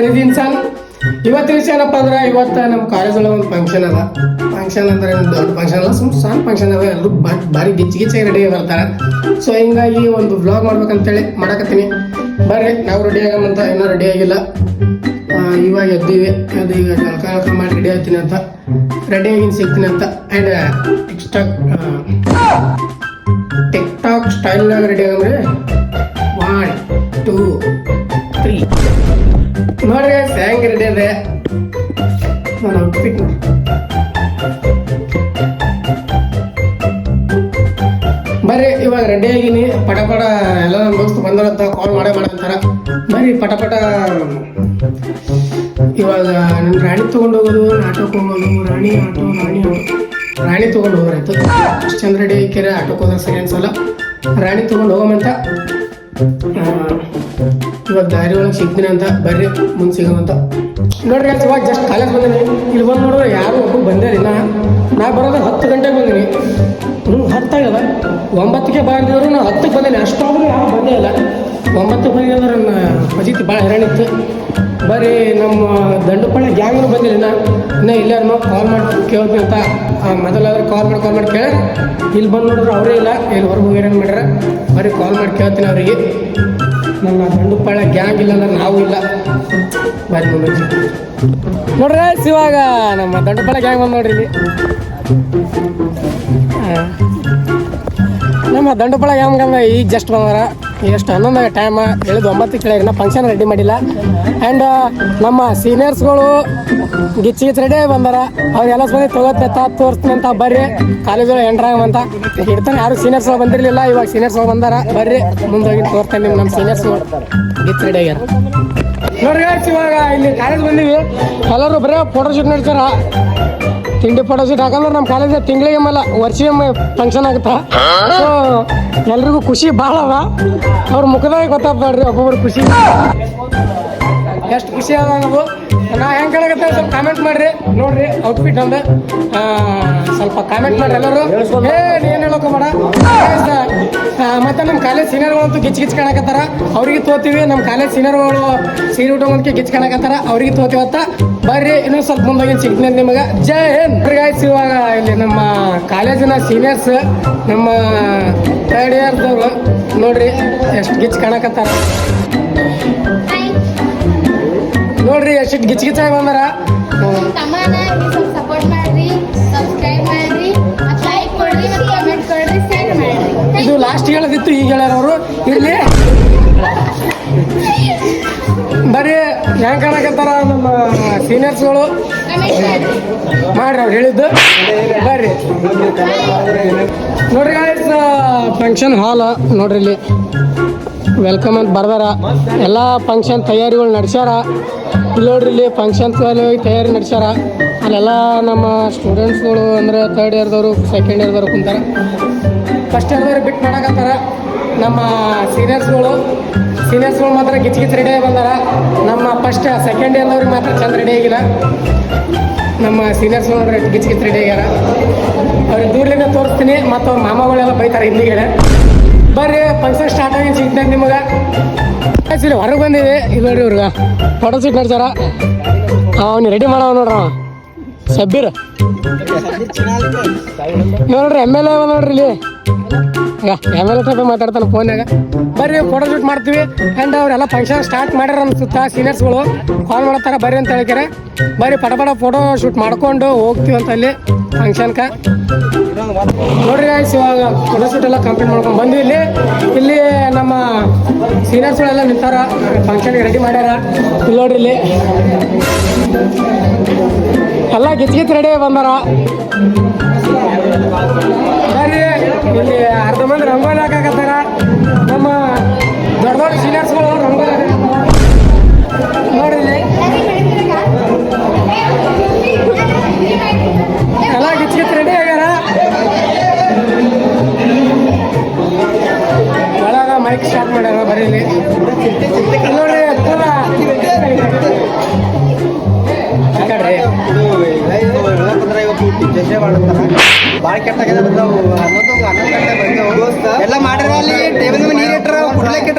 Crazy Insaan. ಇವತ್ತಿನ ವಿಷಯ ಏನಪ್ಪ ಅಂದ್ರೆ ಇವತ್ತು ನಮ್ಮ ಕಾಲೇಜೊಳಗೆ ಒಂದು ಫಂಕ್ಷನ್ ಅದ. ಫಂಕ್ಷನ್ ಅಂದ್ರೆ ದೊಡ್ಡ ಫಂಕ್ಷನ್ ಅಲ್ಲ, ಸಣ್ಣ ಫಂಕ್ಷನ್ ಅದ. ಎಲ್ಲರೂ ಭಾರಿ ಗಿಚ್ಚಿಗೆ ರೆಡಿ ಬರ್ತಾರೆ. ಸೊ ಹಿಂಗಾಗಿ ಒಂದು ವ್ಲಾಗ್ ಮಾಡ್ಬೇಕಂತೇಳಿ ಮಾಡಕತ್ತೀನಿ. ಬರ್ರಿ ನಾವು ರೆಡಿ ಆಗಮಂತ. ಇನ್ನೂ ರೆಡಿ ಆಗಿಲ್ಲ, ಇವಾಗ ಎದ್ದೀವಿ. ಅದು ಈಗ ಜಳಕ ಮಾಡಿ ರೆಡಿ ಆಗ್ತೀನಿ ಅಂತ, ರೆಡಿ ಆಗಿನ ಸಿಗ್ತೀನಿ ಅಂತ. ಆ್ಯಂಡ್ ಟಿಕ್ಟಾಕ್ ಸ್ಟೈಲ್ನಾಗ ರೆಡಿ ಆಗಂದ್ರೆ 1 2 3 ನೋಡ್ರಿ ಹೆಂಗ್ ರೆಡಿ ಅದೆ ನಾನು ಔಟ್ಫಿಟ್ ನೋಡಿ. ಬರ್ರಿ ಇವಾಗ ರೆಡಿ ಆಗಿನಿ. ಪಟ ಎಲ್ಲ ನಮ್ಮ ದೋಸ್ತು ಬಂದರಂತ ಕಾಲ್ ಮಾಡಂತಾರ. ಬರ್ರಿ ಪಟ ಇವಾಗ ನನ್ನ ರಾಣಿ ತೊಗೊಂಡು ಹೋಗೋದು, ಆಟೋಕ್ಕೆ ಹೋಗೋದು. ರಾಣಿ ತೊಗೊಂಡು ಹೋಗ್ರಾಯ್ತು. ಅಷ್ಟು ಚಂದ ರೆಡಿ ಹಾಕ್ಯಾರ. ಆಟೋಕ್ಕೆ ಹೋದಾಗ ಸರಿ ಅನ್ಸಲ್ಲ. ರಾಣಿ ತೊಗೊಂಡು ಹೋಗಮಂತ ಇವಾಗ ದಾರಿ ಒಳಗೆ ಸಿಗ್ತೀನಿ ಅಂತ. ಬರ್ರಿ ಮುಂದೆ ಸಿಗಮಂತ. ನೋಡ್ರಿ ಇವಾಗ ಜಸ್ಟ್ ಕಾಲೇಜ್ ಬಂದಿನಿ. ಇಲ್ಲಿ ಬಂದು ನೋಡಿದ್ರೆ ಯಾರು ಒಬ್ಬರು ಬಂದೇ ಇಲ್ಲ. ನಾ ಬರೋದು 10 ಗಂಟೆಗೆ ಬಂದೀನಿ. 10 ಆಗಲ್ಲ, 9ಕ್ಕೆ ಬಂದಿದ್ರು. ನಾನು 10ಕ್ಕೆ ಬಂದೀನಿ. ಅಷ್ಟಾದ್ರೂ ಯಾರು ಬಂದೇ ಇಲ್ಲ. 9ಕ್ಕೆ ಬಂದಿದ್ರೆ ನನ್ನ ಪಜಿತಿ ಭಾಳ ಹೈರಾಣಿತ್ತು. ಬರ್ರಿ ನಮ್ಮ ದಂಡುಪಳ್ಳಿ ಗ್ಯಾಂಗ್ನು ಬಂದಿಲ್ಲ. ಇನ್ನೂ ಇಲ್ಲಾರು ಕಾಲ್ ಮಾಡಿ ಕೇಳ್ತೀನಿ ಅಂತ ಮೊದಲಾದ್ರೆ ಕಾಲ್ ಮಾಡಿ ಕೇಳ. ಇಲ್ಲಿ ಬಂದು ನೋಡಿದ್ರೆ ಅವರೇ ಇಲ್ಲ. ಇಲ್ಲಿ ಹೊರಗೆ ಹೋಗ್ಯಾರ ಮಾಡ್ಯಾರ. ಬರ್ರಿ ಕಾಲ್ ಮಾಡಿ ಕೇಳ್ತೀನಿ ಅವರಿಗೆ. ನನ್ನ ದಂಡುಪಳ್ಳಿ ಗ್ಯಾಂಗ್ ಇಲ್ಲ ಅಂದ್ರೆ ನಾವು ಇಲ್ಲ. ಬರ್ರಿ ನೋಡ್ರಿ ಇವಾಗ ನಮ್ಮ ದಂಡುಪಳ್ಳಿ ಗ್ಯಾಂಗ್ ಬಂದು ನೋಡ್ರಿ. ಇಲ್ಲಿ ನಮ್ಮ ದಂಡುಪಳ್ಳಿ ಗ್ಯಾಂಗ್ ಈಗ ಜಸ್ಟ್ ಬಂದಾರ. ಎಷ್ಟು 11 ಟೈಮ್ ಹೇಳಿದ್ದು 9ಕ್ಕೆ ಕೇಳಿನ ಫಂಕ್ಷನ್ ರೆಡಿ ಮಾಡಿಲ್ಲ. ಆ್ಯಂಡ್ ನಮ್ಮ ಸೀನಿಯರ್ಸ್ಗಳು ಗಿಚ್ಚಿ ರೆಡಿ ಬಂದಾರ. ಅವ್ರೆಲ್ಲ ಬಂದು ತೋರಿಸ್ತೀನಿ ಅಂತ. ಬರ್ರಿ ಕಾಲೇಜೊಳಗೆ ಎಂಟ್ರಾಗಂತ ಇಡ್ತಾನೆ. ಯಾರು ಸೀನಿಯರ್ಸ್ ಬಂದಿರಲಿಲ್ಲ, ಇವಾಗ ಸೀನಿಯರ್ಸ್ ಬಂದಾರ. ಬರ್ರಿ ಮುಂದೋಗಿ ತೋರಿಸ್ತೇನೆ ನಿಮ್ಮ ನಮ್ಮ ಸೀನಿಯರ್ಸ್ಗಳು ಗಿಚ್ಚಿ ರೆಡಿ ಆಗ್ಯಾರ. ನೋಡ್ರಿ ಇವಾಗ ಇಲ್ಲಿ ಕಾಲೇಜ್ ಬಂದೀವಿ. ಎಲ್ಲರೂ ಬರೀ ಫೋಟೋಶೂಟ್ ನಡ್ತಾರ. ತಿಂಡಿ ಫೋಟೋಶೂಟ್ ಹಾಕಂದ್ರೆ ನಮ್ಮ ಕಾಲೇಜ್ ತಿಂಗಳಿಗೆ ಮೇಲೆ ವರ್ಷಿಗೊಮ್ಮೆ ಫಂಕ್ಷನ್ ಆಗುತ್ತಾ. ಸೊ ಎಲ್ರಿಗೂ ಖುಷಿ ಭಾಳ ಅದ. ಅವ್ರ ಮುಖದಾಗ ಗೊತ್ತಾಗ್ತಾಡ್ರಿ ಒಬ್ಬೊಬ್ರು ಖುಷಿ ಎಷ್ಟು ಖುಷಿ ಅದ ನಾವು. ನಾ ಹೆಂಗೆ ಕಾಣಕತ್ತೆ ಸ್ವಲ್ಪ ಕಾಮೆಂಟ್ ಮಾಡ್ರಿ. ನೋಡ್ರಿ ಔಟ್ಫಿಟ್ ಅಂದ ಸ್ವಲ್ಪ ಕಾಮೆಂಟ್ ಮಾಡ್ರಿ ಎಲ್ಲರೂ. ಏನು ಹೇಳೋಕೋಬೇಡ. ಮತ್ತೆ ನಮ್ಮ ಕಾಲೇಜ್ ಸೀನಿಯರ್ಗಳಂತೂ ಗಿಚ್ಚಿ ಕಾಣಕತ್ತಾರ. ಅವ್ರಿಗೆ ತೋತೀವಿ. ನಮ್ಮ ಕಾಲೇಜ್ ಸೀನಿಯರ್ಗಳು ಸೀರೆ ಊಟಕ್ಕೆ ಗಿಚ್ಚಿ ಕಾಣಕತ್ತಾರ. ಅವ್ರಿಗೆ ತೋತೀವತ್ತ. ಬರ್ರಿ ಇನ್ನೊಂದು ಸ್ವಲ್ಪ ಮುಂದೋಗಿ ಸಿಗ್ತೀನಿ ನಿಮಗೆ. ಜೈ ಹಿಂದ್. ಗಾಯ್ಸ್ ಇವಾಗ ಇಲ್ಲಿ ನಮ್ಮ ಕಾಲೇಜಿನ ಸೀನಿಯರ್ಸ್ ನಮ್ಮ 3rd ಇಯರ್ದವ್ರು ನೋಡ್ರಿ ಎಷ್ಟು ಗಿಚ್ಚಿ ಕಾಣಕತ್ತಾರ. ನೋಡ್ರಿ ಎಷ್ಟು ಗಿಚ್ಚಾಗಿ ಬಂದಾರ. ಇದು ಲಾಸ್ಟ್ ಹೇಳೋದಿತ್ತು, ಈಗ ಹೇಳ್ಯಾರ ಅವರು. ಇರ್ಲಿ ಬರ್ರಿ ಹೆಂಗ್ ಕಾಣಕತ್ತಾರ ನಮ್ಮ ಸೀನಿಯರ್ಸ್ಗಳು ಮಾಡ್ರಿ ಅವ್ರು ಹೇಳಿದ್ದು. ಬರ್ರಿ ನೋಡ್ರಿ ಗಾಯ್ಸ್ ಫಂಕ್ಷನ್ ಹಾಲ್ ನೋಡ್ರಿ. ಇಲ್ಲಿ ವೆಲ್ಕಮ್ ಅಂತ ಬರ್ದಾರ. ಎಲ್ಲ ಫಂಕ್ಷನ್ ತಯಾರಿಗಳು ನಡೆಸ್ಯಾರ. ಇಲ್ಲಿ ನೋಡ್ರಿ ಇಲ್ಲಿ ಫಂಕ್ಷನ್ ತಯಾರಿ ನಡೆಸ್ಯಾರ. ಅಲ್ಲೆಲ್ಲ ನಮ್ಮ ಸ್ಟೂಡೆಂಟ್ಸ್ಗಳು ಅಂದರೆ 3rd ಇಯರ್ದವರು 2nd ಇಯರ್ದವ್ರು ಕುಂತಾರ. ಫಸ್ಟ್ ಇಯರ್ದವ್ರು ಬಿಟ್ಟು ಮಾಡಕತ್ತಾರ. ನಮ್ಮ ಸೀನಿಯರ್ಸ್ಗಳು ಮಾತ್ರ ಗಿಚ್ಚಿ ರೆಡಿ ಆಗಿ ಬಂದಾರ. ನಮ್ಮ 2nd ಇಯರ್ದವ್ರಿಗೆ ಮಾತ್ರ ಚಂದ ರೆಡಿ ಆಗಿಲ್ಲ. ನಮ್ಮ ಸೀನಿಯರ್ಸ್ ನೋಡ್ರಿ ಗಿಚ್ಚಿ ರೆಡಿ ಆಗ್ಯಾರ. ಅವ್ರಿಗೆ ದೂರಲಿಂದ ತೋರಿಸ್ತೀನಿ. ಮತ್ತು ಅವ್ರ ಮಾಮಗಳೆಲ್ಲ ಬೈತಾರೆ ಹಿಂದಿಗೆ. ಬರ್ರಿ ಫಂಕ್ಷನ್ ಸ್ಟಾರ್ಟ್ ಆಗಿ ಸಿಗ್ತದೆ ನಿಮಗೆ. ಇಲ್ಲಿ ಹೊರಗೆ ಬಂದಿದೆ. ಇದು ನೋಡ್ರಿ ಇವ್ರಿಗೆ ಫೋಟೋ ಶೂಟ್ ನಡ್ಸಾರ. ಅವ್ನು ರೆಡಿ ಮಾಡವ ನೋಡ್ರ ಸಬ್ಬೀರ್ ನೋಡ್ರಿ. MLA ನೋಡ್ರಿ ಇಲ್ಲಿ MLA ಟೈಪ್ ಮಾತಾಡ್ತಾನೆ ಫೋನ್ಯಾಗ. ಬರ್ರಿ ಫೋಟೋ ಶೂಟ್ ಮಾಡ್ತೀವಿ. ಆ್ಯಂಡ್ ಅವರೆಲ್ಲ ಫಂಕ್ಷನ್ ಸ್ಟಾರ್ಟ್ ಮಾಡ್ಯಾರ ಅನ್ಸುತ್ತಾ. ಸೀನಿಯರ್ಸ್ಗಳು ಕಾಲ್ ಮಾಡತ್ತಾರ ಬರ್ರಿ ಅಂತ ಹೇಳ್ತಾರೆ. ಬರ್ರಿ ಪಟ ಫೋಟೋ ಶೂಟ್ ಮಾಡ್ಕೊಂಡು ಹೋಗ್ತೀವಿ ಅಂತ ಅಲ್ಲಿ ಫಂಕ್ಷನ್ಗೆ. ನೋಡ್ರಿ ಗಾಯ್ಸ್ ಇವಾಗ ಫೋಟೋ ಶೂಟ್ ಎಲ್ಲ ಕಂಪ್ಲೀಟ್ ಮಾಡ್ಕೊಂಡು ಬಂದ್ವಿ. ಇಲ್ಲಿ ನಮ್ಮ ಸೀನಿಯರ್ಸ್ಗಳೆಲ್ಲ ನಿಂತಾರ. ಫಂಕ್ಷನ್ಗೆ ರೆಡಿ ಮಾಡ್ಯಾರ. ಇಲ್ಲಿ ನೋಡ್ರಿ ಇಲ್ಲಿ ಎಲ್ಲ ಗಿಚ್ಚಿ ರೆಡಿ ಬಂದಾರ. ಬರ್ರಿ ಇಲ್ಲಿ ಅರ್ಧ ಮಂದಿ ರಂಗೋಲಿ ಹಾಕಾಕತ್ತಾರ. ನಮ್ಮ ದೊಡ್ಡ ಸೀನಿಯರ್ಸ್ಗಳು ರಂಗೋಲಿ ನೋಡ್ರಿ ಎಲ್ಲ ಗಿಚ್ಚಿ ರೆಡಿ ಆಗ್ಯಾರ. ಒಳಗ ಮೈಕ್ ಸ್ಟಾರ್ಟ್ ಮಾಡ್ಯಾರ. ಬರೀ ಇಲ್ಲಿ ನೋಡ್ರಿ ಭಾಳ ಕೆಟ್ಟಾಗಿದೆ. ಎಲ್ಲ ಮಾಡ್ಯಾರ. ಅಲ್ಲಿ ಟೇಬಲ್ ನೀರು ಇಟ್ಟರ ಕುಡ್ಲಕ್ಕೆ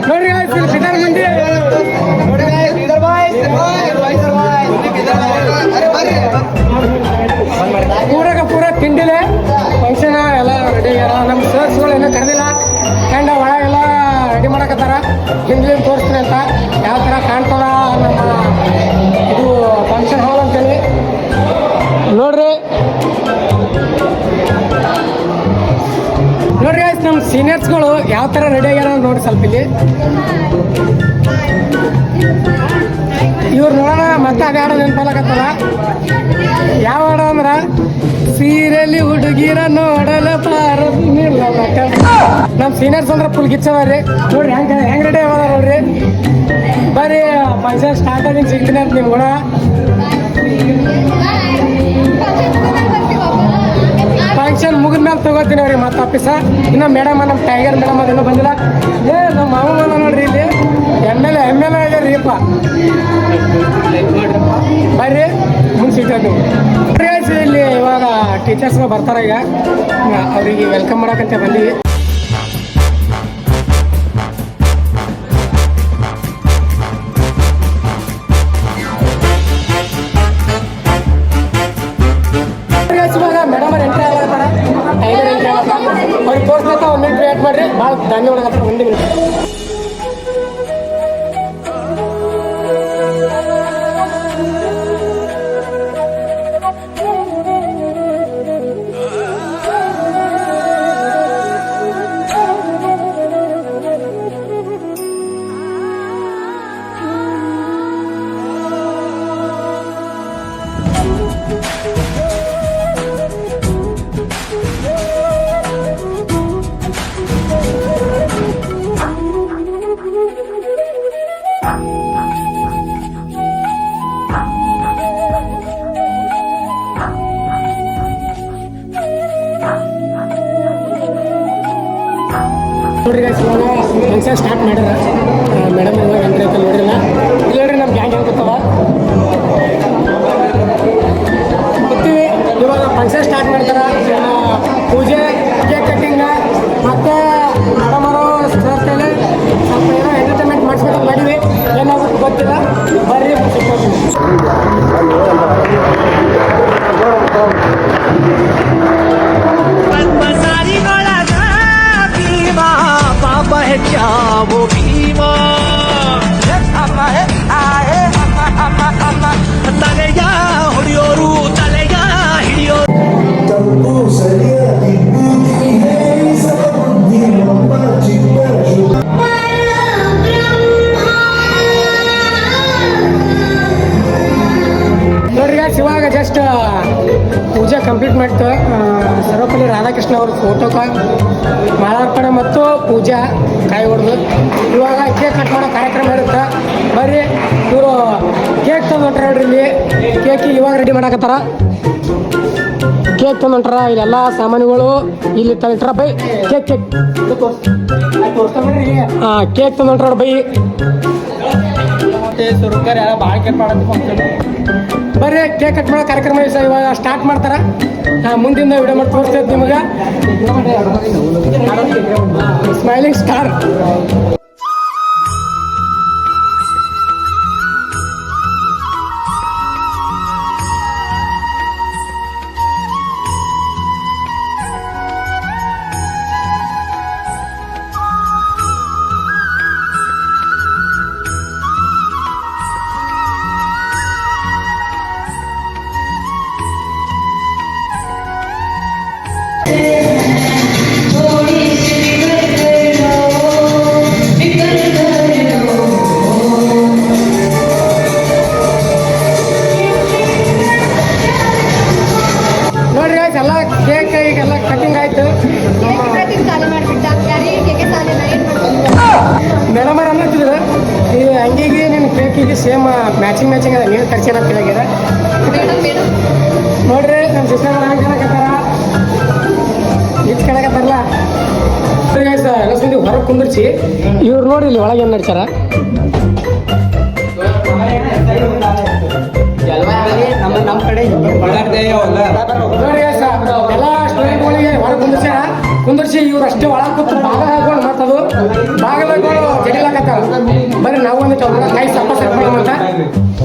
ನೋಡ್ರಿ ಮಂದಿ ನೋಡಿ guys, ಇಧರ್ ಬಾಯ್ಸ್, ಅರೆ ಬರ್ರಿ. ಪೂರ ತಿಂಡಿಲೆ ಫಂಕ್ಷನ್ ಎಲ್ಲ ರೆಡಿ ಆಗ್ಯಾರ. ನಮ್ಮ ಸರ್ಸ್ಗಳು ಏನೂ ಕರೆದಿಲ್ಲ ಆ್ಯಂಡ್ ಒಳಗೆಲ್ಲ ರೆಡಿ ಮಾಡಕತ್ತಾರ. ಹಿಂದ್ಲಿಂದ ತೋರಿಸ್ತೀನಿ ಅಂತ ಯಾವ ಥರ ಕಾಣ್ತದ ನಮ್ಮ ಇದು ಫಂಕ್ಷನ್ ಹಾಲ್ ಅಂತೇಳಿ ನೋಡ್ರಿ guys, ನಮ್ಮ ಸೀನಿಯರ್ಸ್ಗಳು ಯಾವ ಥರ ರೆಡಿ ಆಗ್ಯಾರ ನೋಡಿ ಸ್ವಲ್ಪ ಇಲ್ಲಿ. ಇವ್ರು ನೋಡೋಣ ಮತ್ತೆ ಅದೇ ಹಾಡೋ ನೆನಪಲ್ಲಕತ್ತದ. ಯಾವ ಹಾಡು ಅಂದ್ರೆ ಸೀರೆಯಲ್ಲಿ ಹುಡುಗಿರ ನೋಡಲ ನಮ್ಮ ಸೀನಿಯರ್ಸ್ ಅಂದ್ರೆ ಫುಲ್ ಗಿಚ್ಚವ್ರಿ ನೋಡ್ರಿ ಹೆಂಗ್ ರೆಡಿ ಆಗೋದ ನೋಡ್ರಿ. ಬರ್ರಿ ಫಂಕ್ಷನ್ ಸ್ಟಾರ್ಟ್ ಆಗಿ ಸಿಗ್ತೀನಿ ಅಂತ ನಿಮ್ ಕೂಡ. ಫಂಕ್ಷನ್ ಮುಗಿದ್ಮೇಲೆ ತಗೋತೀನಿ ಅವ್ರಿಗೆ ಮತ್ತೆ ಆಫೀಸ. ಇನ್ನು ಮೇಡಮ್ ನಮ್ಮ ಟೈಗರ್ ಮೇಡಮ್ ಅದೇನೋ ಬಂದಿಲ್ಲ. ನಮ್ಮ ಮಾವ ಬಂದ ನೋಡ್ರಿ ಇಲ್ಲಿ ಎಮ್ ಎಲ್ ಎ ಆಗ್ಯಾರೀಪ್ಪ. ಬರ್ರಿ ಮುಂದೆ ಸಿಗ್ತದೆ ನೀವು ಇಲ್ಲಿ. ಇವಾಗ ಟೀಚರ್ಸ್ಗಳು ಬರ್ತಾರೆ ಈಗ ಅವ್ರಿಗೆ ವೆಲ್ಕಮ್ ಮಾಡಕ್ಕಂತ ಬಂದೀವಿ. ಮೇಡಮ್ ಎಂಟ್ರಿ ಆಗತ್ತಾರ, ಟೈಗರ್ ಎಂಟ್ರಿ ಆಗತ್ತ. ಅವ್ರಿಗೆ ತೋರಿಸ್ತಾ ಒಂದು ಮಿನಿಟ್ ವೇಟ್ ಮಾಡ್ರಿ. ಭಾಳ ಧನ್ಯವಾದ. ಒಂದು ಮಿನಿಟ್ ನೋಡ್ರಿ ಗೈಸ್, ಇವಾಗ ಫಂಕ್ಷನ್ ಸ್ಟಾರ್ಟ್ ಮಾಡ್ಯಾರ. ಮೇಡಮ್ ಇವಾಗ ಎಂಟ್ರಿ ಐತೆ ನೋಡ್ರಿಲ್ಲ. ಇಲ್ಲಿ ನೋಡ್ರಿ ನಮ್ಮ ಗ್ಯಾಂಗ್ ಹೇಳ್ಕೊತವ ಗೊತ್ತೀವಿ. ಇವಾಗ ಫಂಕ್ಷನ್ ಸ್ಟಾರ್ಟ್ ಮಾಡ್ತಾರೆ. ಪೂಜೆ, ಕೇಕ್ ಕಟ್ಟಿಂಗ, ಮತ್ತು ಮೇಡಮ್ ಅವರು ಸ್ಟಾರ್ಟ್ ಮೇಲೆ ಸ್ವಲ್ಪ ಏನೋ ಎಂಟರ್ಟೈನ್ಮೆಂಟ್ ಮಾಡಿಸ್ಬೇಕು ಮಾಡಿವಿ. ಏನಾಗುತ್ತೆ ಗೊತ್ತಿಲ್ಲ. ಬರ್ರಿ क्या वो भीमा तलेया ಹೊಡಿಯೋರು ತಲೆಯ ಹಿಡಿಯೋರು ತಪ್ಪು ಸರಿಯಾಗಿ ಬುದ್ಧಿ ಬುದ್ಧಿ ನೋಡ್ರಿ guys, ಇವಾಗ ಜಸ್ಟ್ ಪೂಜೆ ಕಂಪ್ಲೀಟ್ ಮಾಡ್ತು. ಸರ್ವಪಲ್ಲಿ ರಾಧಾಕೃಷ್ಣ ಅವ್ರ ಫೋಟೋಕ ಮಾಲಾರ್ಪಣೆ ಮತ್ತು ಪೂಜಾ ಕಾಯಿ ಹೊಡೆದು ಇವಾಗ ಕೇಕ್ ಕಟ್ ಮಾಡೋ ಕಾರ್ಯಕ್ರಮ ಇರುತ್ತೆ. ಬರ್ರಿ ಇವರು ಕೇಕ್ ತಂದುಂಟ್ರ ನೋಡ್ರಿ. ಇಲ್ಲಿ ಕೇಕ್ ಇವಾಗ ರೆಡಿ ಮಾಡಕತ್ತಾರ. ಕೇಕ್ ತಂದುಂಟ್ರ. ಇಲ್ಲೆಲ್ಲ ಸಾಮಾನುಗಳು ಇಲ್ಲಿ ತಂದಿಟ್ರ. ಬೈ ಕೇಕ್ ಕೇಕ್ ತಂದುಂಟ್ರ ನೋಡಿ. ಬೈ ಸುರುಕರ್ ಎಲ್ಲ ಭಾಳ ಕೇಕ್ ಮಾಡತ್ತೆ. ಬರ್ರಿ ಕೇಕ್ ಕಟ್ ಮಾಡೋ ಕಾರ್ಯಕ್ರಮ ಇವಾಗ ಸ್ಟಾರ್ಟ್ ಮಾಡ್ತಾರ. ಮುಂದಿನ ವಿಡಿಯೋ ಮಾಡಿ ತೋರಿಸ್ತೇವೆ ನಿಮಗೆ. ಸ್ಮೈಲಿಂಗ್ ಸ್ಟಾರ್ ಮೇಡಮರ್ ಅನ್ನತ್ತಿದ್ರು ಈ ಅಂಗಿಗೆ ನಿನ್ನ ಕೇಕಿಗೆ ಸೇಮ್ ಮ್ಯಾಚಿಂಗ್ ಅದ. ನೀನು ಖರ್ಚೇನ ತಿಳಗ್ಯದ ನೋಡ್ರಿ. ನಮ್ಮ ಸಿಸ್ಟರ್ ಹಂಗೆ ಕಣಕತ್ತಾರ, ಕಣಕತ್ತಾರಲ್ಲ. ಎಲ್ಲ ಸುದ್ದಿ ಹೊರಗೆ ಕುಂದಿರ್ಸಿ ಇವ್ರು ನೋಡಿ ಇಲ್ಲಿ ಒಳಗೆ ಏನು ನಡ್ಸಾರ. ನಮ್ಮ ಕಡೆ ಎಲ್ಲ ಸ್ಟೂಡೆಂಟ್ಗಳಿಗೆ ಹೊರಗೆ ಕುಂದಿರ್ಸಿ ಇವ್ರು ಅಷ್ಟೇ ಒಳಗೆ ಕೂತು ಭಾಗ ಹಾಕೊಂಡು ಮತ್ತದು ಭಾಗಗಳು ಜಡಿಲಾಕತ್ತಾವ. ಬರ್ರಿ ನಾವು ಒಂದು ಅವ್ರನ್ನ ಕೈ ಸಪ್ಪ ಅಂತ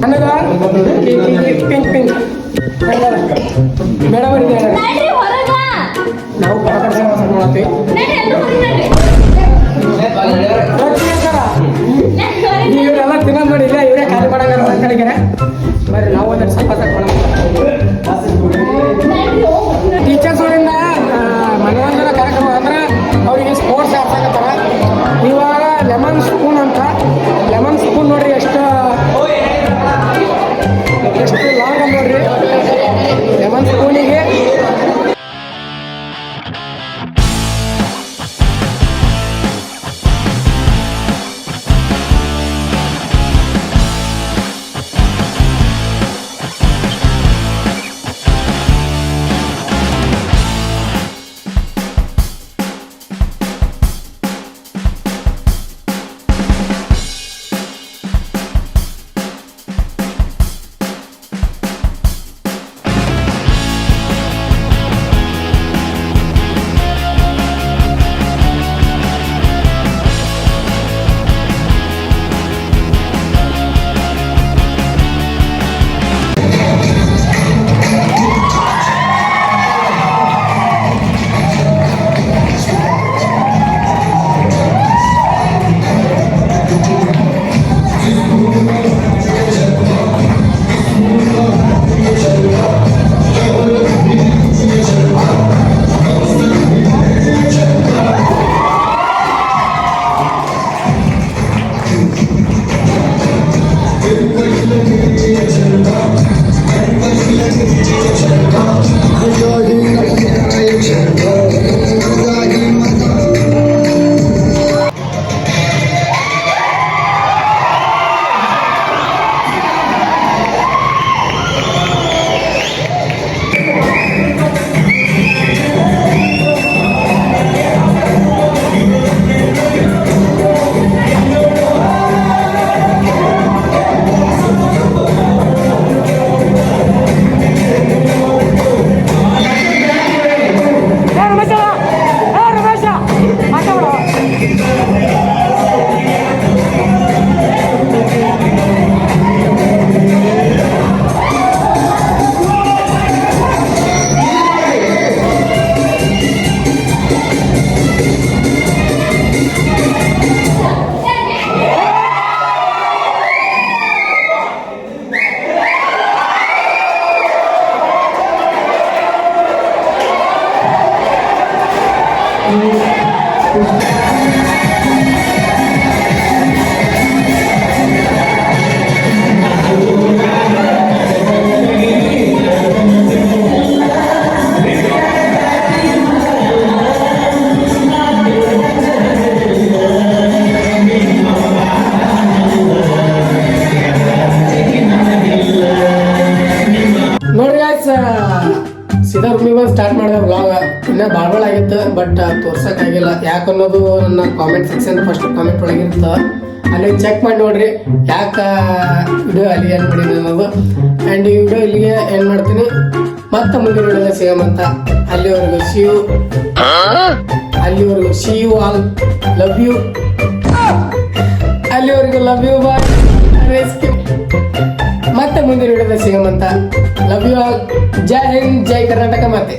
ಅನ್ನದ ಪಿಂಕ್ ಪಿಂಕ್ ಮೇಡಮ್ ಅವರಿಗೆ ನಡ್ರಿ ಹೊರಗ ನಾವು ಮಾಡ್ತೀವಿ ಇವರೆಲ್ಲ ತಿನ್ನೋದು ನೋಡಿ ಇಲ್ಲ ಇವರೇ ಖಾಲಿ ಮಾಡಂಗಾರ ಅಂತ ಹೇಳಿದ್ದಾರೆ ಬರ್ರಿ ನಾವು ಒಂದಷ್ಟು ಸ್ವಲ್ಪ ಟೀಚರ್ಸ್ ಅವರಿಂದ ಮನೋರಂಜನಾ ಕಾರ್ಯಕ್ರಮ ಅಂದ್ರೆ ಅವರಿಗೆ ಸ್ಪೋರ್ಟ್ಸ್ ಆಡ್ಸಕತ್ತಾರ ಇವಾಗ ಲೆಮನ್ ಸ್ಪೂನ್ ಅಂತ ಲೆಮನ್ ಸ್ಪೂನ್ ನೋಡ್ರಿ ಎಷ್ಟು ಲಾಂಗ್ ಅಂತ ನೋಡ್ರಿ ಲೆಮನ್ ಸ್ಪೂನಿಗೆ ನೋಡ್ರಿ ಗಾಯ್ಸ್ ಸೀದಾ ರೂಮಿಗೆ ಬಂದು ಸ್ಟಾರ್ಟ್ ಮಾಡಿದೆ ವ್ಲಾಗ್ ಇನ್ನೂ ಭಾಳ ಆಗಿತ್ತು ಬಟ್ ತೋರ್ಸೋಕ್ಕಾಗಿಲ್ಲ ಯಾಕನ್ನೋದು ನನ್ನ ಕಾಮೆಂಟ್ ಸೆಕ್ಷನ್ ಫಸ್ಟ್ ಕಾಮೆಂಟ್ ಒಳಗಿತ್ತು ಅಲ್ಲಿ ಚೆಕ್ ಮಾಡಿ ನೋಡ್ರಿ ಯಾಕೆ ವಿಡಿಯೋ ಅಲ್ಲಿ ಏನು ಮಾಡಿದೆ ಅನ್ನೋದು ಆ್ಯಂಡ್ ಈ ವಿಡಿಯೋ ಇಲ್ಲಿಗೆ ಏನು ಮಾಡ್ತೀನಿ ಮತ್ತೆ ಮುಂದಿನ ವಿಡಿಯೋದ ಸಿಗಮಂತ ಅಲ್ಲಿವರೆಗೂ see you all love you ಅಲ್ಲಿವರೆಗೂ ಲವ್ ಯು ಬಾಯ್ ರೆಸ್ಕ್ಯೂ ಮತ್ತೆ ಮುಂದಿನ ವಿಡಿಯೋದ ಸಿಗಮಂತ ಲವ್ ಯು ಆಲ್ ಜೈ ಹಿಂದ್ ಜೈ ಕರ್ನಾಟಕ ಮಾತೆ